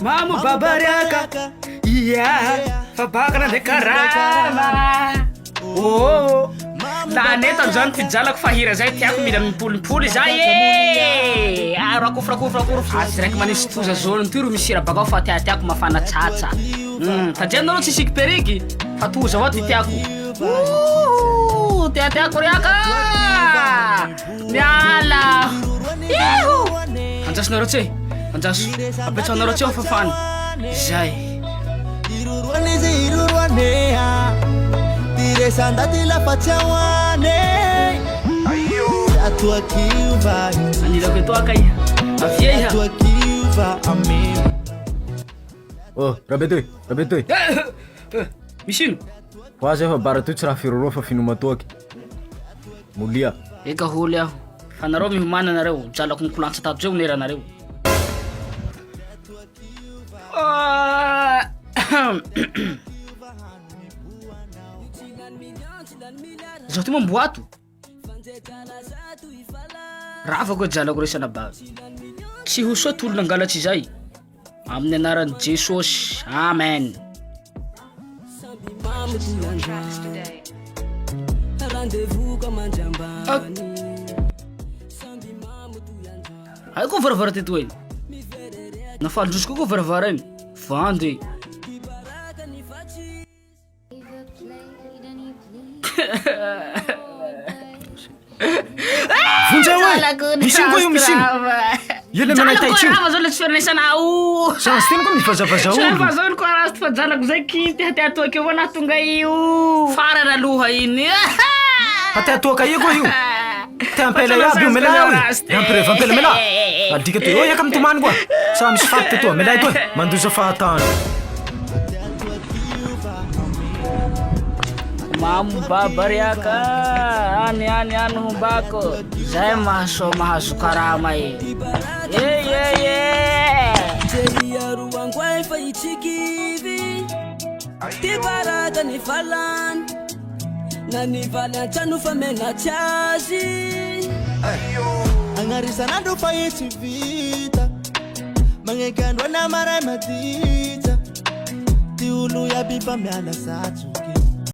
Mamo babariaka, fa bakana de karama. Oh, taneta zany pijalako fahira zay tiako mila mipolipoli zay e. Rakofrakofrakofra. Asiraiky manisy toza zone ty ro misy raha bakao fa tiako mafana tsatsa. Satria anao tsy siky periky fa toza avao ty tiako. Tiako riaka. Miala. Anjasinareo tse. Anjaso. Apetsanareo tse fafana. Zay. Anilako etoaka i. Avieha. Oh, rabetoy. Misino? Ho azy fa bara toy tsy raha firoroa fa finomantoaky. Molia. Eka holy aho. Fa nareo mihomana nareo, jalako mikolantsa tato zay onera nareo. Zaho ty mamboato. Ravako jalako resana bavy. Tsy ho soa tolona angalatsy zay. Amin'ny anaran'i Jesosy. Amen. Ay ko varavara teto eny. Nafalindroso koa varavara eny. Vandy. Funzay oi. Misino koa io misino. Io le manay taitsio. Rava zao le tsy fernesanao. Chance tena koa mifazavaza olo. Fazao ko raha fa jalako zay kinty hati atoaky eo na tonga io. Farana aloha iny. Hati atoaka io koa io. Tempela yaby io melao. Vampela mela. Aldika ty oi aka mitomany koa. Sa misy faty teto melay toy. Mandoza fahatany. Mamo babariaka. Ani humbako. Zay mahazo karama e. Jeriaru wangwai fa ichikivi. Ti baraka ni falan. Na ni valan chanu fa mena chazi. Angarisa nando fa ichivita. Mangekandwa na mara madita. Ti ulu ya bipa meala satu.